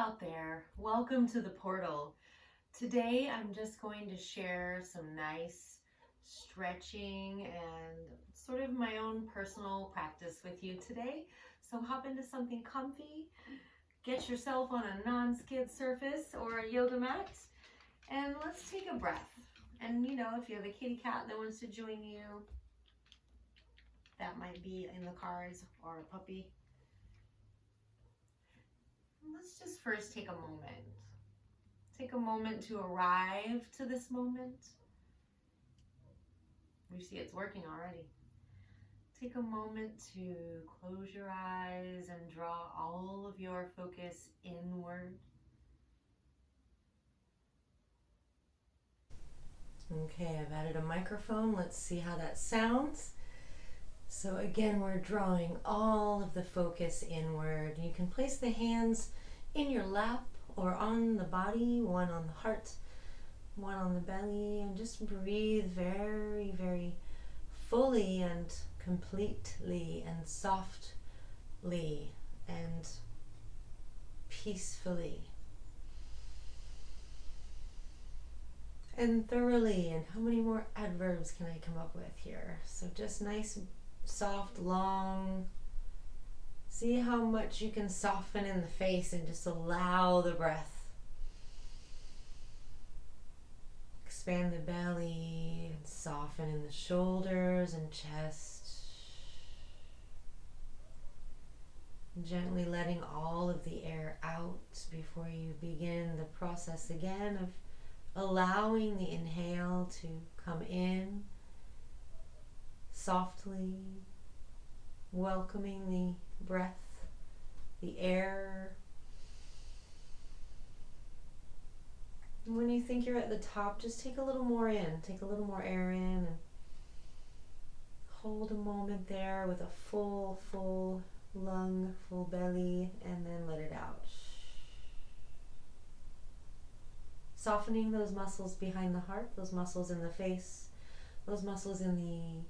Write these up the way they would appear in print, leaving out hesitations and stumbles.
out there. Welcome to the portal. Today I'm just going to share some nice stretching and sort of my own personal practice with you today. So hop into something comfy, get yourself on a non-skid surface or a yoga mat, and let's take a breath. And if you have a kitty cat that wants to join you, that might be in the cards, or a puppy. Let's just first take a moment. Take a moment to arrive to this moment. You see it's working already. Take a moment to close your eyes and draw all of your focus inward. Okay, I've added a microphone. Let's see how that sounds. So again, we're drawing all of the focus inward. You can place the hands in your lap or on the body, one on the heart, one on the belly, and just breathe very, very fully and completely and softly and peacefully and thoroughly. And how many more adverbs can I come up with here? So just nice, soft, long. See how much you can soften in the face and just allow the breath. Expand the belly and soften in the shoulders and chest. Gently letting all of the air out before you begin the process again of allowing the inhale to come in softly, welcoming the breath, the air. And when you think you're at the top, just take a little more in, take a little more air in, and hold a moment there with a full lung, full belly, and then let it out. Softening those muscles behind the heart, those muscles in the face, those muscles in the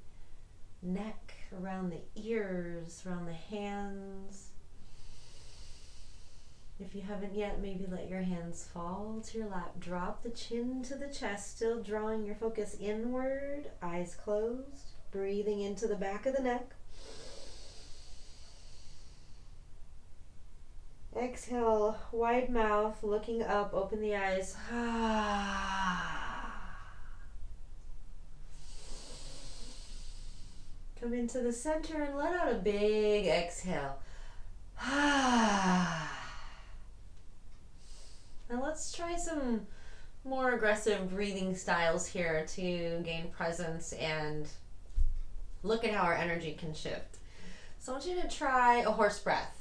neck, around the ears, around the hands. If you haven't yet, maybe let your hands fall to your lap. Drop the chin to the chest, still drawing your focus inward, eyes closed, breathing into the back of the neck. Exhale, wide mouth, looking up, open the eyes. Come into the center and let out a big exhale. Now let's try some more aggressive breathing styles here to gain presence and look at how our energy can shift. So I want you to try a horse breath.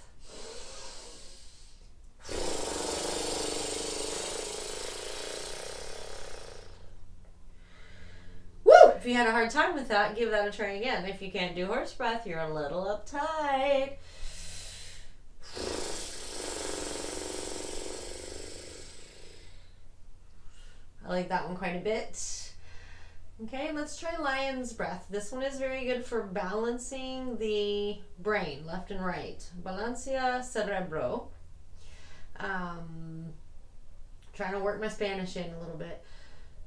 If you had a hard time with that, give that a try again. If you can't do horse breath, you're a little uptight. I like that one quite a bit. Okay, let's try lion's breath. This one is very good for balancing the brain, left and right. Balancia cerebro. Trying to work my Spanish in a little bit.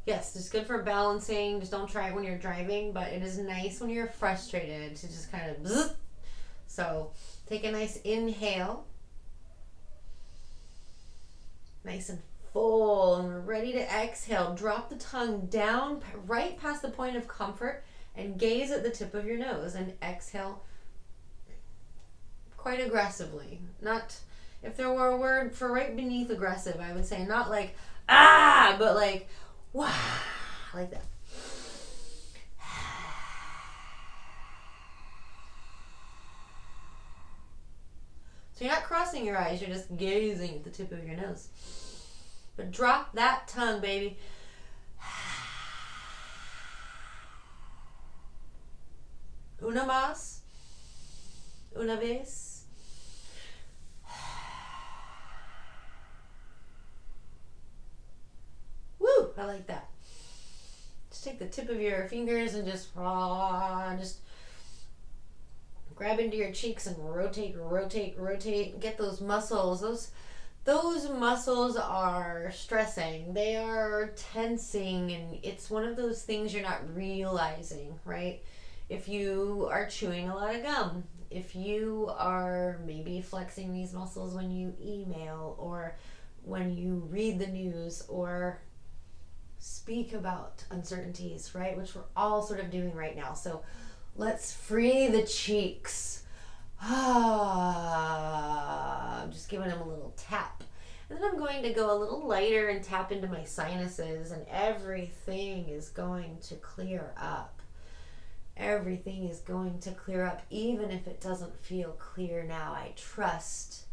Yes, it's good for balancing. Just don't try it when you're driving, but it is nice when you're frustrated to just kind of bzzz. So take a nice inhale. Nice and full, and we're ready to exhale. Drop the tongue down right past the point of comfort and gaze at the tip of your nose and exhale quite aggressively. Not, if there were a word for right beneath aggressive, I would say not like ah, but like wow, like that. So you're not crossing your eyes, you're just gazing at the tip of your nose. But drop that tongue, baby. Una más. Una vez. Woo! I like that. Just take the tip of your fingers and just grab into your cheeks and rotate. Get those muscles, those muscles are stressing, they are tensing, and it's one of those things you're not realizing, right? If you are chewing a lot of gum, if you are maybe flexing these muscles when you email or when you read the news or speak about uncertainties, right? Which we're all sort of doing right now. So let's free the cheeks. I'm just giving them a little tap. And then I'm going to go a little lighter and tap into my sinuses, and everything is going to clear up. Everything is going to clear up, even if it doesn't feel clear now. I trust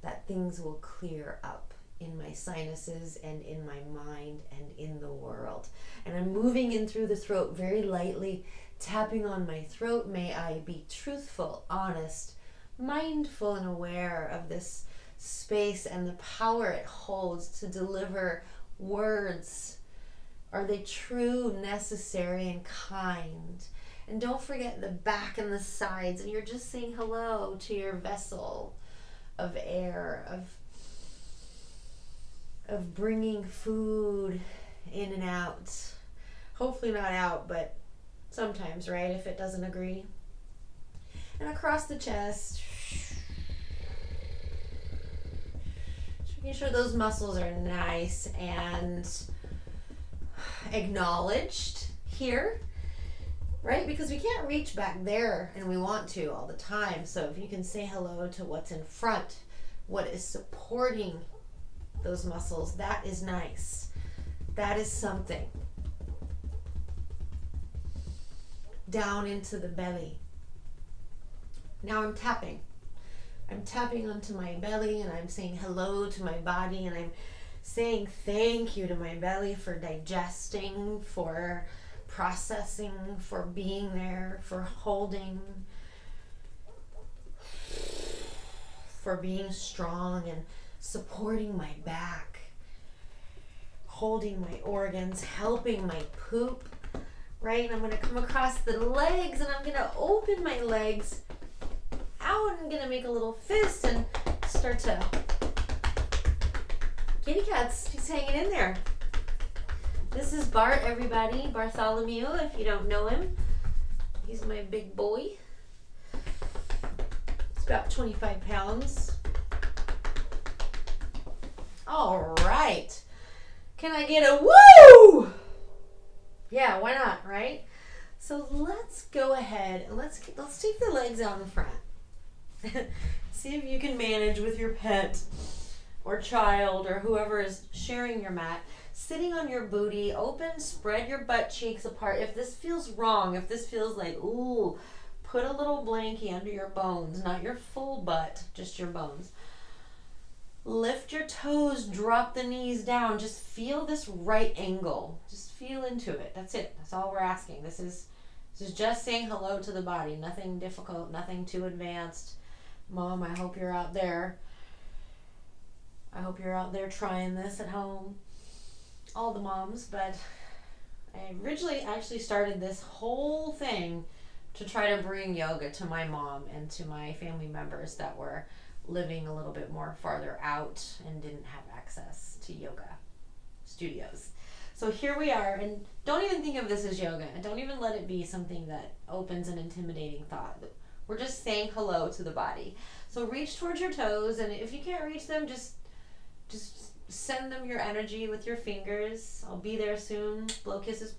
that things will clear up in my sinuses and in my mind and in the world. And I'm moving in through the throat very lightly, tapping on my throat. May I be truthful, honest, mindful, and aware of this space and the power it holds to deliver words. Are they true, necessary, and kind? And don't forget the back and the sides, and you're just saying hello to your vessel of air, of bringing food in and out. Hopefully not out, but sometimes, right, if it doesn't agree. And across the chest, making sure those muscles are nice and acknowledged here, right? Because we can't reach back there, and we want to all the time. So if you can say hello to what's in front, what is supporting those muscles, that is nice. That is something. Down into the belly. Now I'm tapping. I'm tapping onto my belly, and I'm saying hello to my body, and I'm saying thank you to my belly for digesting, for processing, for being there, for holding, for being strong and supporting my back, holding my organs, helping my poop, right? And I'm going to come across the legs, and I'm going to open my legs out. I'm going to make a little fist and start to... Kitty cat's, he's hanging in there. This is Bart, everybody. Bartholomew, if you don't know him. He's my big boy. He's about 25 pounds. All right. Can I get a woo? Yeah, why not, right? So let's go ahead and let's take the legs out in front. See if you can manage with your pet or child or whoever is sharing your mat. Sitting on your booty, open, spread your butt cheeks apart. If this feels wrong, if this feels like, ooh, put a little blankie under your bones, not your full butt, just your bones. Lift your toes, drop the knees down. Just feel this right angle. Just feel into it. That's it. That's all we're asking. This is just saying hello to the body. Nothing difficult, nothing too advanced. Mom, I hope you're out there. I hope you're out there trying this at home. All the moms, but I originally actually started this whole thing to try to bring yoga to my mom and to my family members that were living a little bit more farther out and didn't have access to yoga studios. So here we are, and don't even think of this as yoga, and don't even let it be something that opens an intimidating thought. We're just saying hello to the body. So reach towards your toes, and if you can't reach them, just send them your energy with your fingers. I'll be there soon. Blow kisses.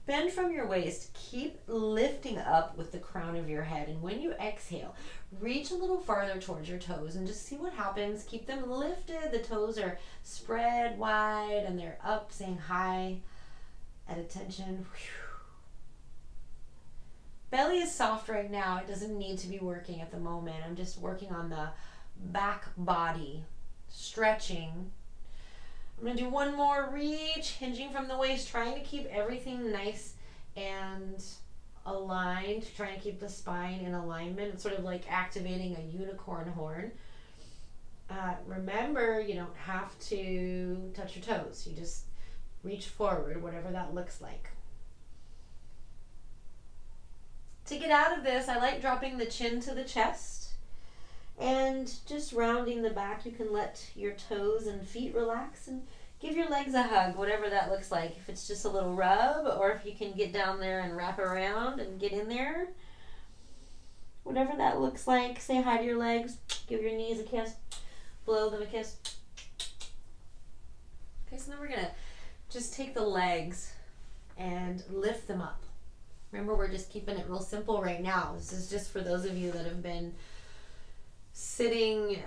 Bend from your waist. Keep lifting up with the crown of your head. And when you exhale, reach a little farther towards your toes and just see what happens. Keep them lifted. The toes are spread wide and they're up, saying hi at attention. Belly is soft right now. It doesn't need to be working at the moment. I'm just working on the back body, stretching. I'm going to do one more reach, hinging from the waist, trying to keep everything nice and aligned, trying to keep the spine in alignment. It's sort of like activating a unicorn horn. Remember, you don't have to touch your toes. You just reach forward, whatever that looks like. To get out of this, I like dropping the chin to the chest And just rounding the back, you can let your toes and feet relax and give your legs a hug, whatever that looks like. If it's just a little rub, or if you can get down there and wrap around and get in there. Whatever that looks like. Say hi to your legs. Give your knees a kiss. Blow them a kiss. Okay, so then we're going to just take the legs and lift them up. Remember, we're just keeping it real simple right now. This is just for those of you that have been sitting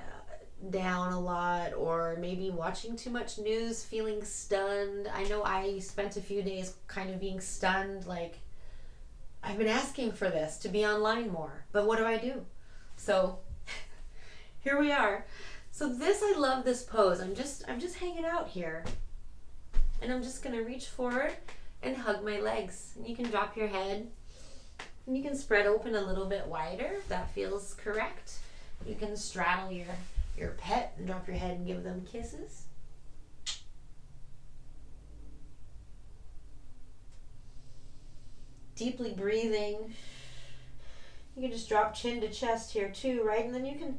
down a lot, or maybe watching too much news, feeling stunned. I know I spent a few days kind of being stunned, like I've been asking for this, to be online more, but what do? So here we are. So this, I love this pose. I'm just hanging out here, and I'm just gonna reach forward and hug my legs. And you can drop your head, and you can spread open a little bit wider if that feels correct. You can straddle your pet and drop your head and give them kisses. Deeply breathing. You can just drop chin to chest here too, right? And then you can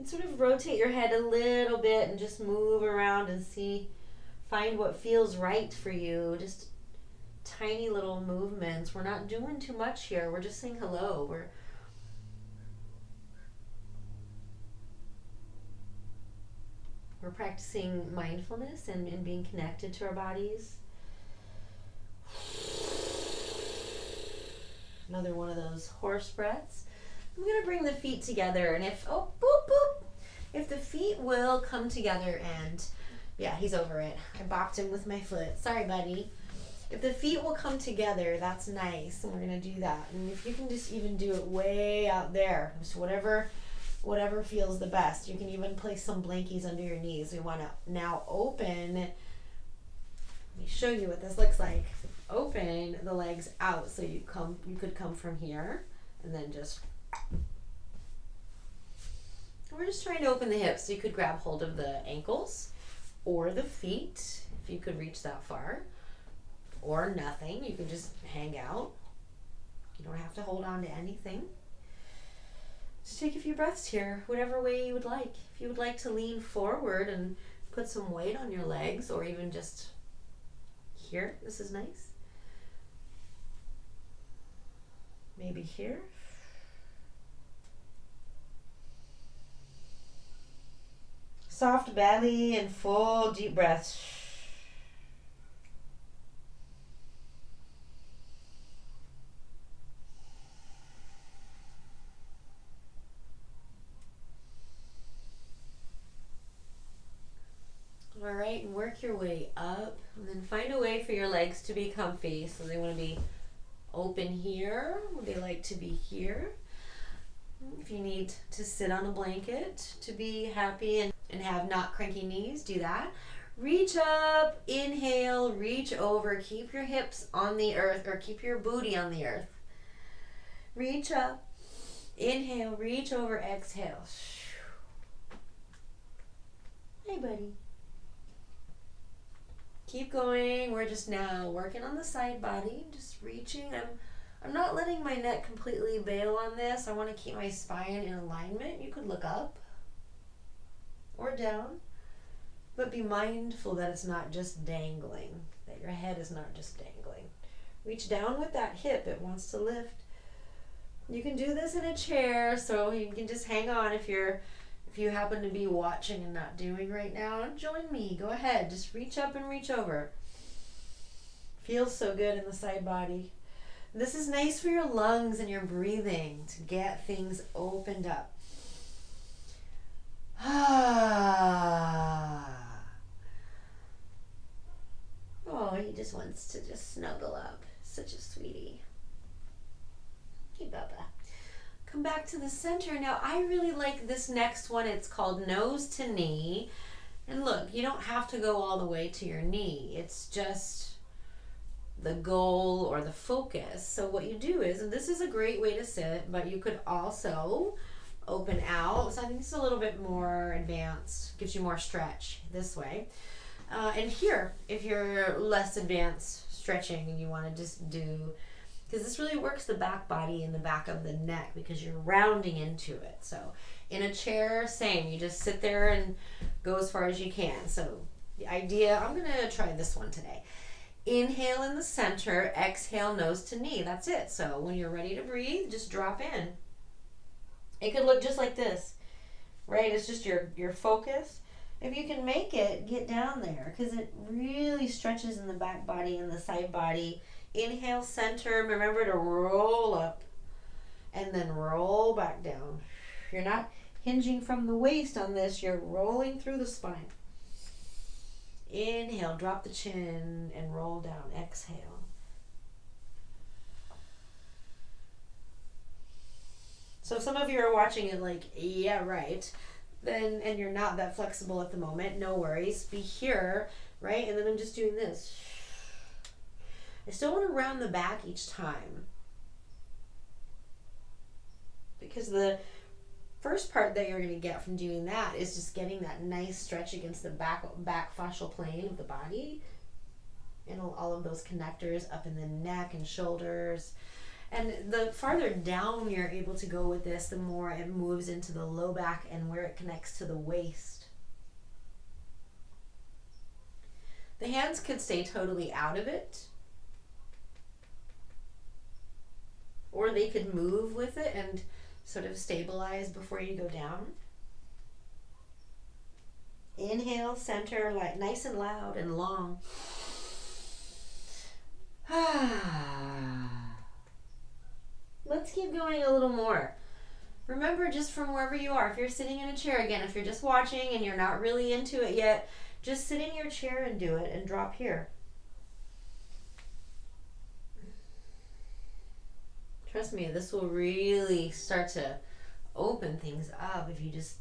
sort of rotate your head a little bit and just move around and find what feels right for you. Just tiny little movements. We're not doing too much here. We're just saying hello. We're practicing mindfulness and being connected to our bodies. Another one of those horse breaths. I'm going to bring the feet together, and if the feet will come together, and yeah, he's over it. I bopped him with my foot. Sorry, buddy. If the feet will come together, that's nice, and we're going to do that. And if you can just even do it way out there, just whatever feels the best. You can even place some blankies under your knees. We want to now open. Let me show you what this looks like. Open the legs out, so you could come from here, and then just. We're just trying to open the hips, so you could grab hold of the ankles or the feet if you could reach that far, or nothing. You can just hang out. You don't have to hold on to anything. Just take a few breaths here, whatever way you would like. If you would like to lean forward and put some weight on your legs, or even just here, this is nice. Maybe here. Soft belly and full deep breaths. All right, and work your way up, and then find a way for your legs to be comfy. So they want to be open here. They like to be here. If you need to sit on a blanket to be happy and have not cranky knees, do that. Reach up, inhale, reach over. Keep your hips on the earth, or keep your booty on the earth. Reach up, inhale, reach over, exhale. Hey, buddy. Keep going. We're just now working on the side body, just reaching. I'm not letting my neck completely bail on this. I want to keep my spine in alignment. You could look up or down, but be mindful that it's not just dangling, that your head is not just dangling. Reach down with that hip. It wants to lift. You can do this in a chair, so you can just hang on if you happen to be watching and not doing right now. Join me. Go ahead. Just reach up and reach over. Feels so good in the side body. This is nice for your lungs and your breathing, to get things opened up. Oh, he just wants to just snuggle up. Such a sweetie. Hey, Bubba. Come back to the center. Now, I really like this next one. It's called nose to knee. And look, you don't have to go all the way to your knee. It's just the goal or the focus. So what you do is, and this is a great way to sit, but you could also open out. So I think it's a little bit more advanced, gives you more stretch this way. And here, if you're less advanced stretching and you want to just do, because this really works the back body and the back of the neck because you're rounding into it. So In a chair, same. You just sit there and go as far as you can. So the idea, I'm going to try this one today. Inhale in the center, exhale nose to knee. That's it. So when you're ready to breathe, just drop in. It could look just like this, right? It's just your focus. If you can make it, get down there because it really stretches in the back body and the side body. Inhale, center. Remember to roll up and then roll back down. You're not hinging from the waist on this. You're rolling through the spine. Inhale, drop the chin and roll down. Exhale. So if some of you are watching it like, yeah, right, then, and you're not that flexible at the moment, no worries. Be here, right? And then I'm just doing this. I still want to round the back each time. Because the first part that you're going to get from doing that is just getting that nice stretch against the back fascial plane of the body. And all of those connectors up in the neck and shoulders. And the farther down you're able to go with this, the more it moves into the low back and where it connects to the waist. The hands could stay totally out of it. Or they could move with it and sort of stabilize before you go down. Inhale, center, like nice and loud and long. Let's keep going a little more. Remember, just from wherever you are, if you're sitting in a chair, again, if you're just watching and you're not really into it yet, just sit in your chair and do it and drop here. Trust me, this will really start to open things up if you just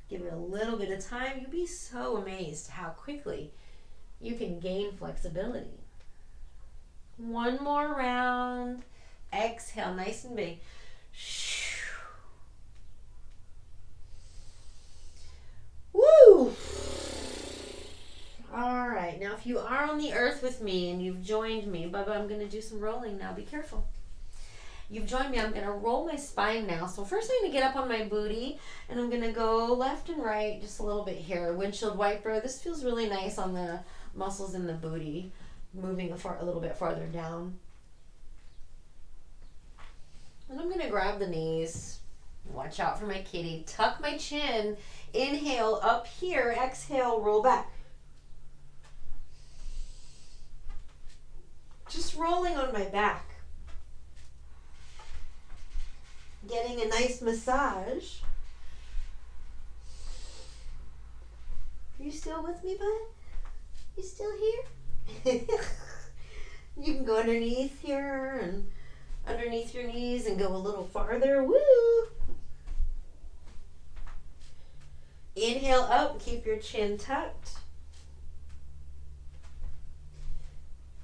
give it a little bit of time. You'll be so amazed how quickly you can gain flexibility. One more round. Exhale, nice and big. Woo! All right, now if you are on the earth with me and you've joined me, Bubba, I'm going to do some rolling now. Be careful. You've joined me. I'm going to roll my spine now. So first I'm going to get up on my booty and I'm going to go left and right just a little bit here. Windshield wiper. This feels really nice on the muscles in the booty. Moving a little bit farther down. And I'm going to grab the knees. Watch out for my kitty. Tuck my chin. Inhale up here. Exhale, roll back. Just rolling on my back. Getting a nice massage. Are you still with me, bud? You still here? You can go underneath here and underneath your knees and go a little farther. Woo! Inhale up, keep your chin tucked.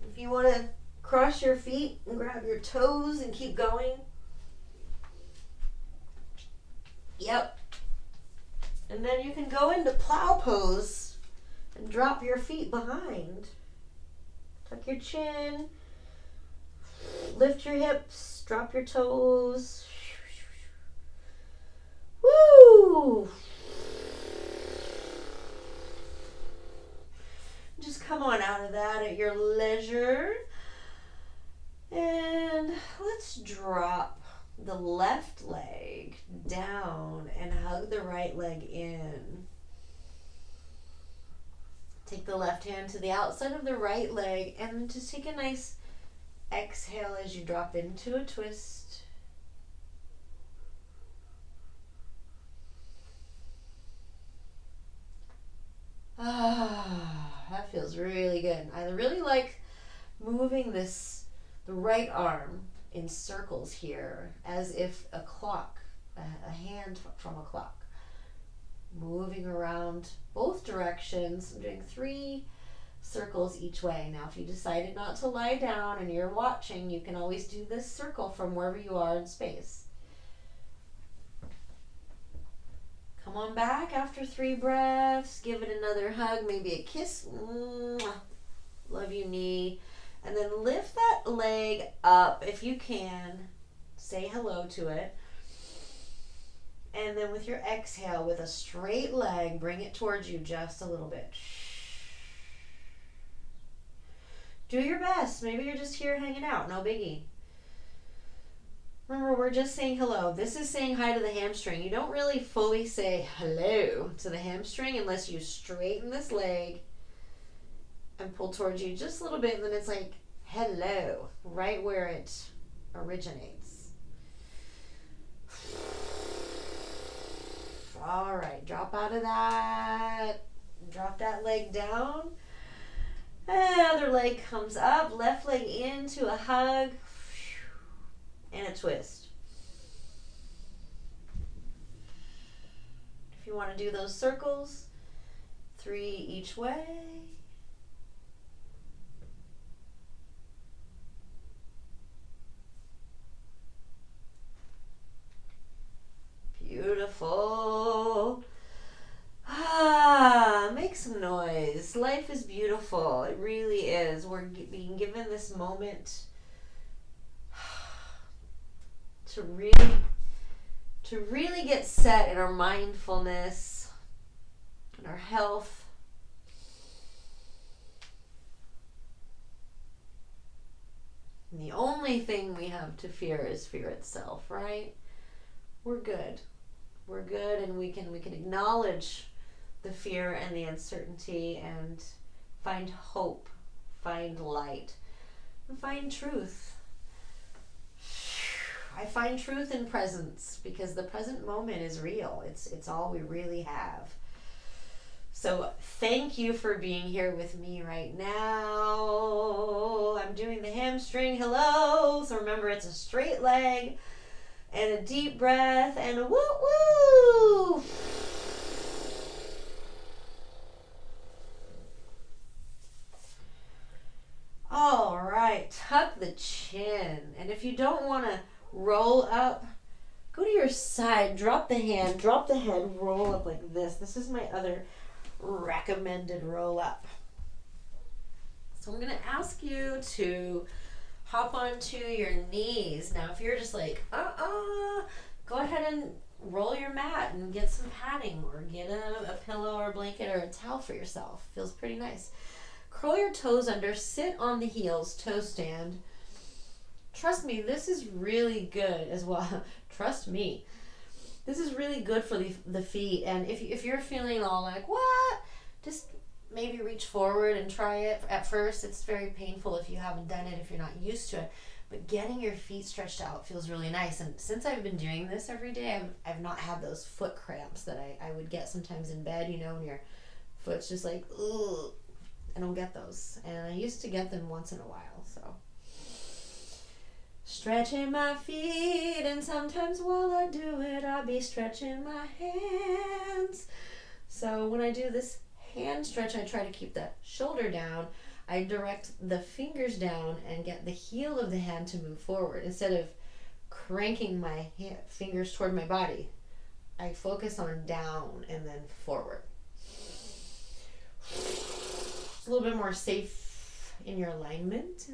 If you want to cross your feet and grab your toes and keep going. Yep. And then you can go into plow pose and drop your feet behind. Tuck your chin. Lift your hips. Drop your toes. Woo! Just come on out of that at your leisure. And let's drop the left leg down and hug the right leg in. Take the left hand to the outside of the right leg and just take a nice exhale as you drop into a twist. That feels really good. I really like moving the right arm in circles here as if a clock, a hand from a clock. Moving around both directions. I'm doing 3 circles each way. Now, if you decided not to lie down and you're watching, you can always do this circle from wherever you are in space. Come on back after 3 breaths. Give it another hug, maybe a kiss. Mwah. Love you, knee. And then lift that leg up if you can. Say hello to it. And then with your exhale, with a straight leg, bring it towards you just a little bit. Do your best. Maybe you're just here hanging out. No biggie. Remember, we're just saying hello. This is saying hi to the hamstring. You don't really fully say hello to the hamstring unless you straighten this leg and pull towards you just a little bit, and then it's like hello, right where it originates. All right, drop out of that. Drop that leg down. Other leg comes up, left leg into a hug and a twist. If you want to do those circles, 3 each way. Beautiful. Make some noise. Life is beautiful. It really is. We're being given this moment to really get set in our mindfulness and our health. And the only thing we have to fear is fear itself, right? We're good. We're good, and we can acknowledge the fear and the uncertainty and find hope, find light, and find truth. I find truth in presence because the present moment is real. It's all we really have. So thank you for being here with me right now. I'm doing the hamstring hello. So remember, it's a straight leg and a deep breath and a woo woo. All right, tuck the chin. And if you don't want to roll up, go to your side, drop the hand, drop the head, roll up like this. This is my other recommended roll up. So I'm going to ask you to hop onto your knees. Now, if you're just like, go ahead and roll your mat and get some padding or get a pillow or a blanket or a towel for yourself. Feels pretty nice. Curl your toes under, sit on the heels, toe stand. Trust me, this is really good as well. Trust me. This is really good for the feet. And if you're feeling all like, what? Just maybe reach forward and try it. At first, it's very painful if you haven't done it, if you're not used to it. But getting your feet stretched out feels really nice. And since I've been doing this every day, I've not had those foot cramps that I would get sometimes in bed, you know, when your foot's just like, ugh. I don't get those. And I used to get them once in a while, so. Stretching my feet, and sometimes while I do it, I'll be stretching my hands. So when I do this hand stretch, I try to keep the shoulder down. I direct the fingers down and get the heel of the hand to move forward. Instead of cranking my fingers toward my body, I focus on down and then forward. It's a little bit more safe in your alignment.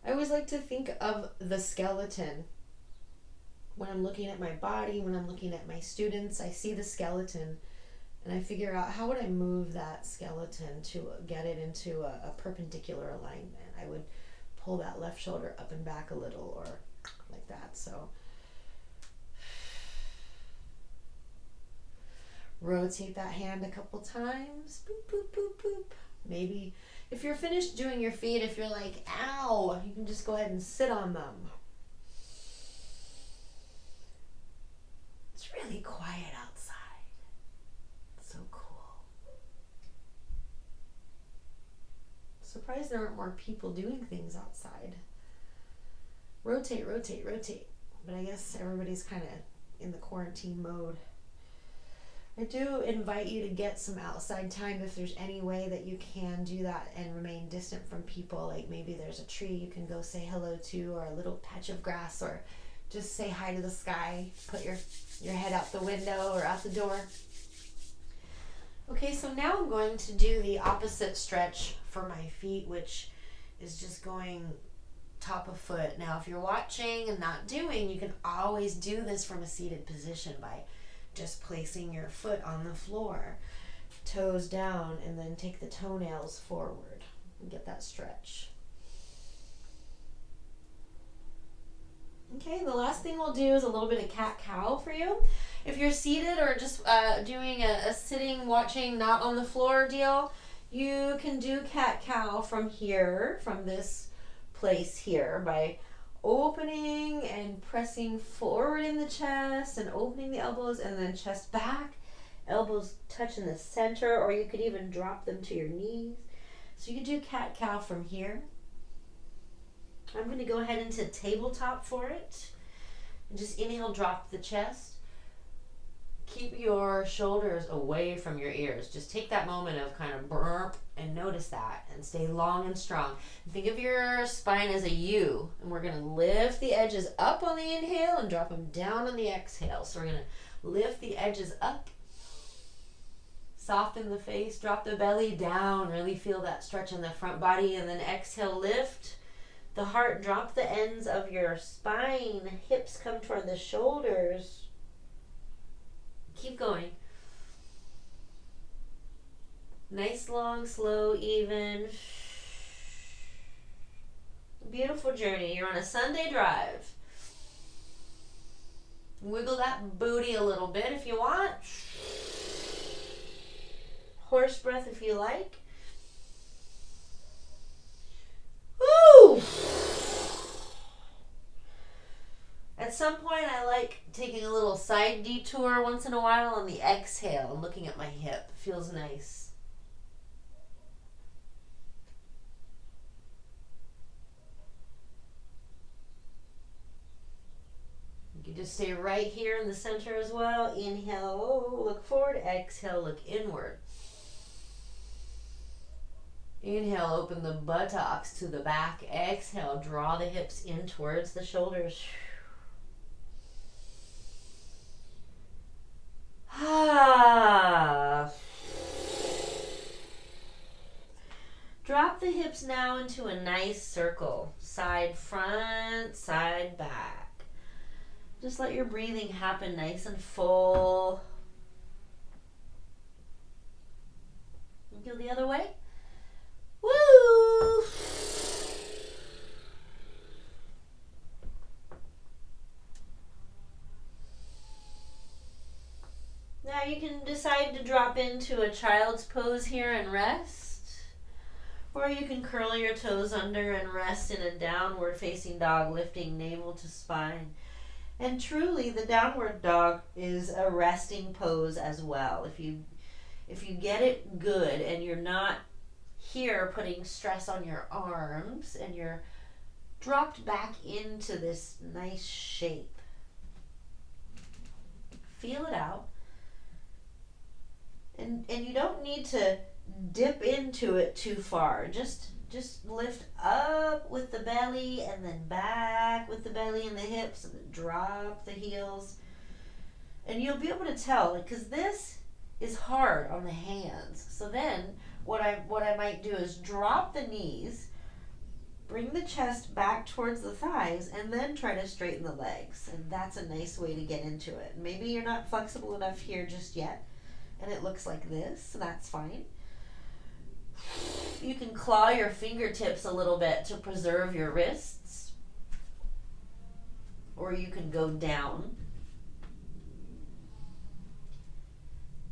I always like to think of the skeleton. When I'm looking at my body, when I'm looking at my students, I see the skeleton and I figure out how would I move that skeleton to get it into a perpendicular alignment. I would pull that left shoulder up and back a little or like that. So rotate that hand a couple times. Boop, boop, boop, boop. Maybe if you're finished doing your feet, if you're like, ow, you can just go ahead and sit on them. It's really quiet outside. It's so cool. Surprised there aren't more people doing things outside. Rotate, rotate, rotate. But I guess everybody's kind of in the quarantine mode. I do invite you to get some outside time if there's any way that you can do that and remain distant from people. Like maybe there's a tree you can go say hello to, or a little patch of grass, or just say hi to the sky. Put your head out the window or out the door. Okay, so now I'm going to do the opposite stretch for my feet, which is just going top of foot. Now, if you're watching and not doing, you can always do this from a seated position by just placing your foot on the floor, toes down, and then take the toenails forward and get that stretch. Okay, the last thing we'll do is a little bit of cat-cow for you. If you're seated or just doing a sitting, watching, not on the floor deal, you can do cat-cow from here, from this place here, by opening and pressing forward in the chest and opening the elbows and then chest back, elbows touch in the center, or you could even drop them to your knees. So you can do cat-cow from here. I'm going to go ahead into tabletop for it. And just inhale, drop the chest. Keep your shoulders away from your ears. Just take that moment of kind of burp and notice that and stay long and strong. Think of your spine as a U, and we're going to lift the edges up on the inhale and drop them down on the exhale. So we're going to lift the edges up, soften the face, drop the belly down, really feel that stretch in the front body, and then exhale, lift the heart, drop the ends of your spine, hips come toward the shoulders. Keep going. Nice, long, slow, even. Beautiful journey. You're on a Sunday drive. Wiggle that booty a little bit if you want. Horse breath if you like. Woo! At some point, I like taking a little side detour once in a while on the exhale and looking at my hip. Feels nice. You can just stay right here in the center as well. Inhale, look forward. Exhale, look inward. Inhale, open the buttocks to the back. Exhale, draw the hips in towards the shoulders. Drop the hips now into a nice circle. Side front, side back. Just let your breathing happen nice and full. And go the other way. Woo! Now you can decide to drop into a child's pose here and rest. Or you can curl your toes under and rest in a downward facing dog, lifting navel to spine. And truly, the downward dog is a resting pose as well. If you get it good and you're not here putting stress on your arms and you're dropped back into this nice shape. Feel it out. And you don't need to dip into it too far. Just lift up with the belly and then back with the belly and the hips and then drop the heels. And you'll be able to tell, because this is hard on the hands. So then what I might do is drop the knees, bring the chest back towards the thighs, and then try to straighten the legs. And that's a nice way to get into it. Maybe you're not flexible enough here just yet, and it looks like this, so that's fine. You can claw your fingertips a little bit to preserve your wrists, or you can go down.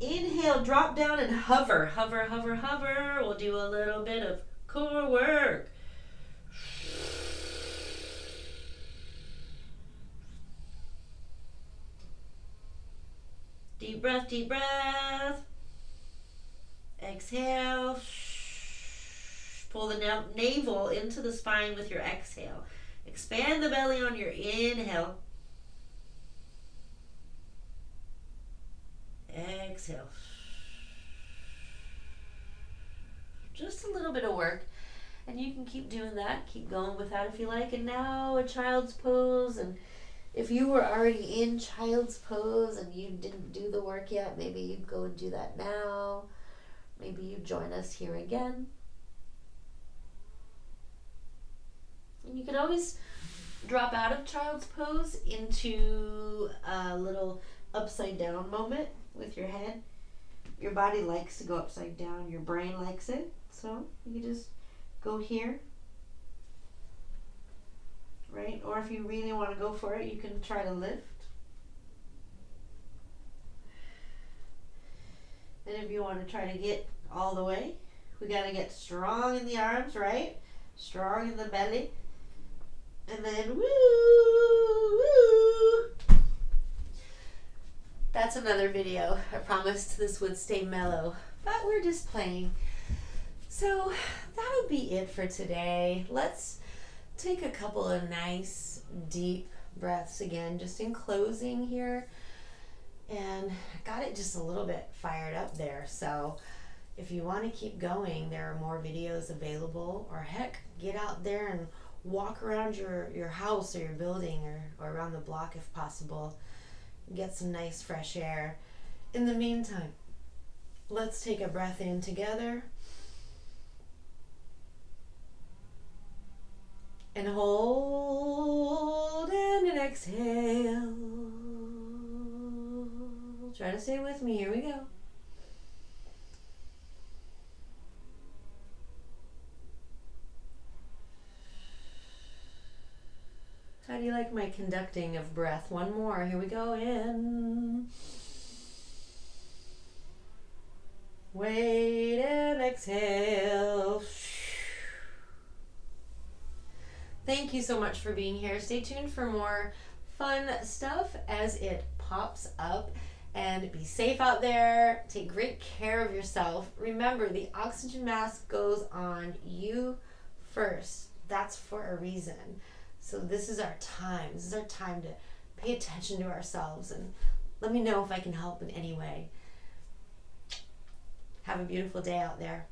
Inhale, drop down and hover, hover, hover, hover. We'll do a little bit of core work. Deep breath, deep breath. Exhale. Pull the navel into the spine with your exhale. Expand the belly on your inhale. Exhale. Just a little bit of work. And you can keep doing that. Keep going with that if you like. And now a child's pose. And if you were already in child's pose and you didn't do the work yet, maybe you'd go and do that now. Maybe you join us here again. And you can always drop out of child's pose into a little upside down moment with your head. Your body likes to go upside down. Your brain likes it. So you can just go here. Right? Or if you really want to go for it, you can try to lift. And if you want to try to get all the way, we got to get strong in the arms, right? Strong in the belly. And then woo, woo. That's another video. I promised this would stay mellow, but we're just playing. So that'll be it for today. Let's take a couple of nice deep breaths again, just in closing here. And I got it just a little bit fired up there. So if you want to keep going, there are more videos available, or heck, get out there and walk around your house or your building, or around the block if possible. Get some nice fresh air. In the meantime, let's take a breath in together. And hold and an exhale. Try to stay with me. Here we go. How do you like my conducting of breath? One more. Here we go. In. Wait and exhale. Thank you so much for being here. Stay tuned for more fun stuff as it pops up. And be safe out there. Take great care of yourself. Remember, the oxygen mask goes on you first. That's for a reason. So this is our time. This is our time to pay attention to ourselves. And let me know if I can help in any way. Have a beautiful day out there.